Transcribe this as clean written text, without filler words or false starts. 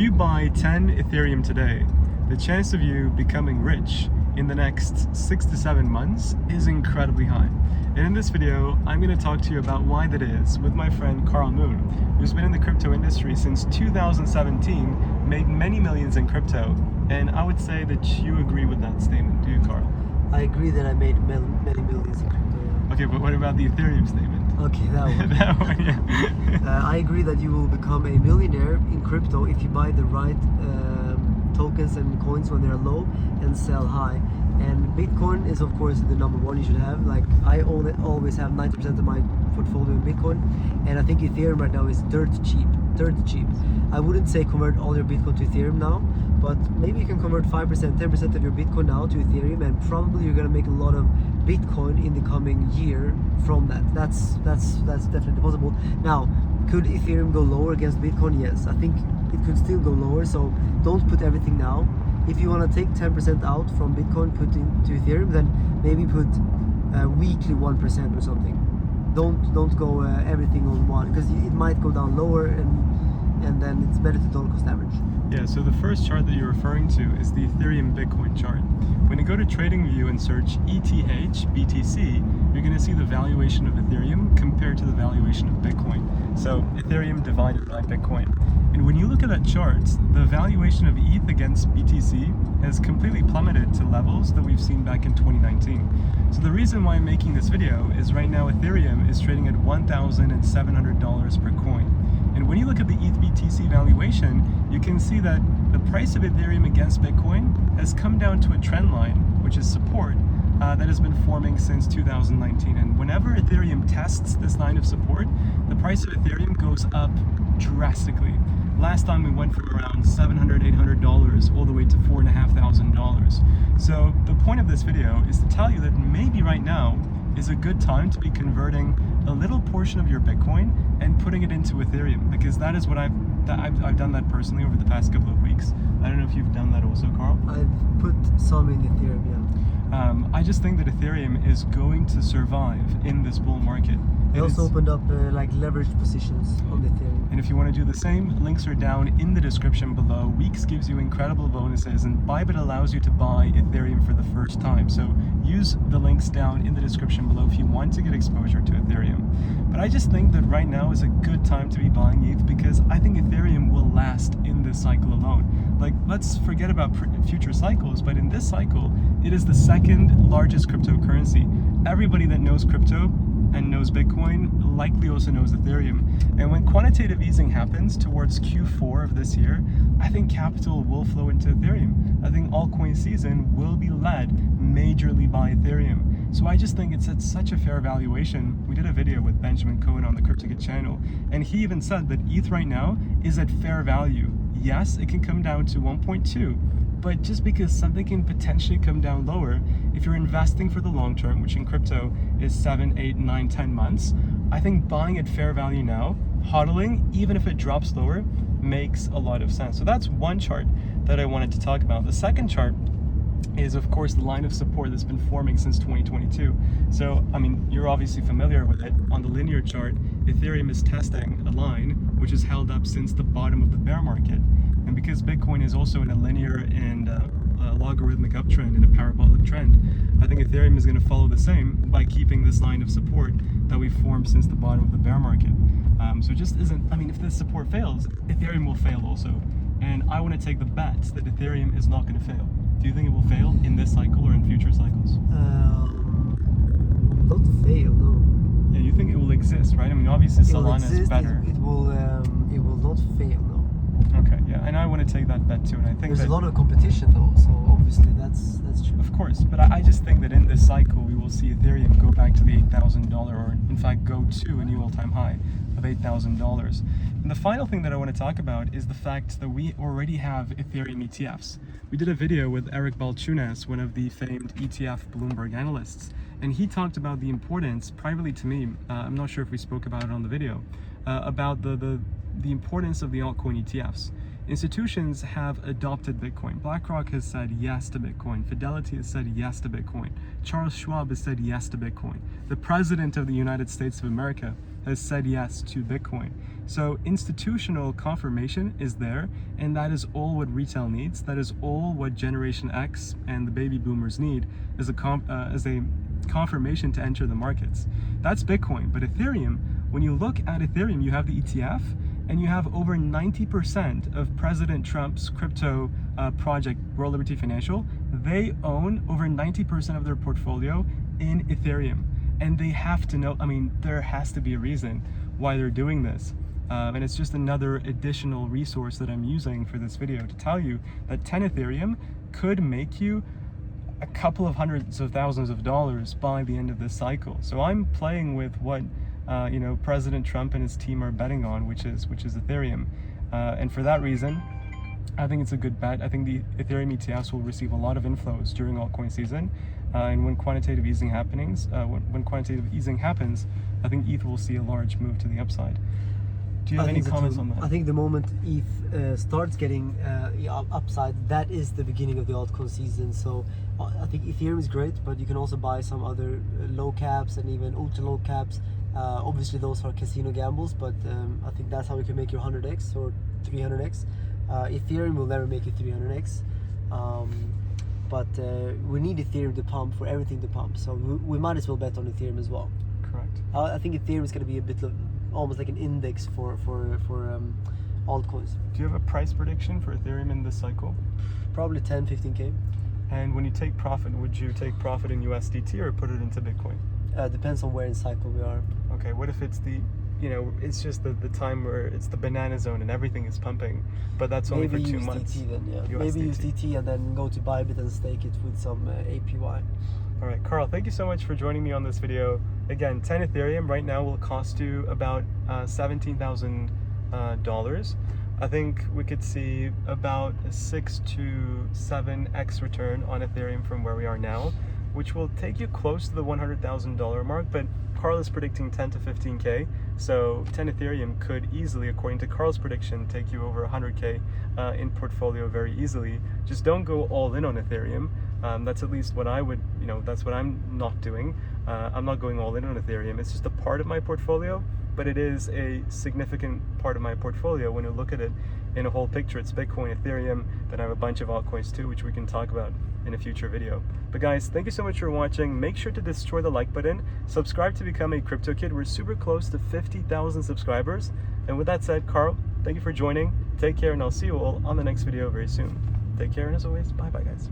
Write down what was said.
If you buy 10 Ethereum today, the chance of you becoming rich in the next 6 to 7 months is incredibly high. And in this video, I'm going to talk to you about why that is with my friend Carl Moon, who's been in the crypto industry since 2017, made many millions in crypto, and I would say that you agree with that statement, do you, Carl? I agree that I made many millions in crypto. Yeah. Okay, but what about the Ethereum statement? Okay, that one. That one, yeah. I agree that you will become a millionaire in crypto if you buy the right tokens and coins when they're low and sell high. And Bitcoin is of course the number one you should have. Like I always have 90% of my portfolio in Bitcoin, and I think Ethereum right now is dirt cheap. I wouldn't say convert all your Bitcoin to Ethereum now, but maybe you can convert 5%, 10% of your Bitcoin now to Ethereum, and probably you're gonna make a lot of Bitcoin in the coming year from that. That's definitely possible. Now, could Ethereum go lower against Bitcoin? Yes, I think it could still go lower. So don't put everything now. If you want to take 10% out from Bitcoin, put into Ethereum, then maybe put weekly 1% or something. Don't go everything on one, because it might go down lower, and then it's better to dollar cost average. Yeah, so the first chart that you're referring to is the Ethereum Bitcoin chart. When you go to TradingView and search ETH BTC, you're going to see the valuation of Ethereum compared to the valuation of Bitcoin. So Ethereum divided by Bitcoin. And when you look at that chart, the valuation of ETH against BTC has completely plummeted to levels that we've seen back in 2019. So the reason why I'm making this video is right now Ethereum is trading at $1,700 per coin. And when you look at the ETH BTC valuation, you can see that the price of Ethereum against Bitcoin has come down to a trend line, which is support, that has been forming since 2019. And whenever Ethereum tests this line of support, the price of Ethereum goes up drastically. Last time we went from around $700, $800 all the way to $4,500. So the point of this video is to tell you that maybe right now is a good time to be converting a little portion of your Bitcoin and putting it into Ethereum, because that is what I've done that personally over the past couple of weeks. I don't know if you've done that also, Carl. I've put some in Ethereum, yeah. I just think that Ethereum is going to survive in this bull market. They also opened up like leveraged positions on Ethereum. And if you want to do the same, links are down in the description below. Weeks gives you incredible bonuses, and Bybit allows you to buy Ethereum for the first time. So use the links down in the description below if you want to get exposure to Ethereum. But I just think that right now is a good time to be buying ETH, because I think Ethereum will last in this cycle alone. Like, let's forget about future cycles, but in this cycle, it is the second largest cryptocurrency. Everybody that knows crypto and knows Bitcoin likely also knows Ethereum. And when quantitative easing happens towards Q4 of this year, I think capital will flow into Ethereum. I think altcoin season will be led majorly by Ethereum. So I just think it's at such a fair valuation. We did a video with Benjamin Cohen on the CryptoKit channel, and he even said that ETH right now is at fair value. Yes, it can come down to 1.2, but just because something can potentially come down lower, if you're investing for the long term, which in crypto is 7, 8, 9, 10 months, I think buying at fair value now, hodling, even if it drops lower, makes a lot of sense. So that's one chart that I wanted to talk about. The second chart is of course the line of support that's been forming since 2022. So, I mean, you're obviously familiar with it. On the linear chart, Ethereum is testing a line which is held up since the bottom of the bear market. And because Bitcoin is also in a linear and logarithmic uptrend and a parabolic trend, I think Ethereum is going to follow the same by keeping this line of support that we formed since the bottom of the bear market. So it just isn't, I mean, if this support fails, Ethereum will fail also. And I want to take the bet that Ethereum is not going to fail. Do you think it will fail in this cycle or in future cycles? Not fail, no. Yeah, you think it will exist, right? I mean, obviously Solana is better. It will not fail, no. Okay, yeah, and I want to take that bet too, and I think there's a lot of competition though, so obviously that's true. Of course, but I just think that in this cycle we will see Ethereum go back to the $8,000, or in fact go to a new all-time high of $8,000. And the final thing that I want to talk about is the fact that we already have Ethereum ETFs. We did a video with Eric Balchunas, one of the famed ETF Bloomberg analysts, and he talked about the importance, privately to me, I'm not sure if we spoke about it on the video, about the importance of the altcoin ETFs. Institutions have adopted Bitcoin. BlackRock has said yes to Bitcoin. Fidelity has said yes to Bitcoin. Charles Schwab has said yes to Bitcoin. The President of the United States of America has said yes to Bitcoin. So institutional confirmation is there, and that is all what retail needs. That is all what Generation X and the baby boomers need, as a confirmation to enter the markets. That's Bitcoin. But Ethereum, when you look at Ethereum, you have the ETF, and you have over 90% of President Trump's crypto project, World Liberty Financial. They own over 90% of their portfolio in Ethereum. And they have to know, I mean, there has to be a reason why they're doing this. And it's just another additional resource that I'm using for this video to tell you that 10 Ethereum could make you a couple of hundreds of thousands of dollars by the end of this cycle. So I'm playing with what President Trump and his team are betting on, which is Ethereum. And for that reason, I think it's a good bet. I think the Ethereum ETFs will receive a lot of inflows during altcoin season. And when quantitative easing happens, I think ETH will see a large move to the upside. Do you have any comments on that? I think the moment ETH starts getting upside, that is the beginning of the altcoin season. So I think Ethereum is great, but you can also buy some other low caps and even ultra low caps. Obviously those are casino gambles, but I think that's how you can make your 100x or 300x. Ethereum will never make it 300x. But we need Ethereum to pump for everything to pump, so we might as well bet on Ethereum as well. Correct. I think Ethereum is going to be a bit of almost like an index for altcoins. Do you have a price prediction for Ethereum in this cycle? Probably 10-15k. And when you take profit, would you take profit in USDT or put it into Bitcoin? Depends on where in cycle we are. Okay, what if it's it's just the time where it's the banana zone and everything is pumping, but that's only maybe for 2 USDT months. Then, yeah. Maybe USDT and then go to Bybit and stake it with some APY. All right, Carl, thank you so much for joining me on this video. Again, 10 Ethereum right now will cost you about $17,000. I think we could see about a 6 to 7x return on Ethereum from where we are now, which will take you close to the $100,000 mark, but Carl is predicting 10 to 15k, so 10 Ethereum could easily, according to Carl's prediction, take you over 100k in portfolio very easily. Just don't go all in on Ethereum. That's at least what I would, that's what I'm not doing. I'm not going all in on Ethereum. It's just a part of my portfolio, but it is a significant part of my portfolio when you look at it in a whole picture. It's Bitcoin, Ethereum, then I have a bunch of altcoins too, which we can talk about in a future video. But guys, thank you so much for watching. Make sure to destroy the like button, subscribe to become a crypto kid. We're super close to 50,000 subscribers. And with that said, Carl, thank you for joining. Take care, and I'll see you all on the next video very soon. Take care, and as always, bye bye guys.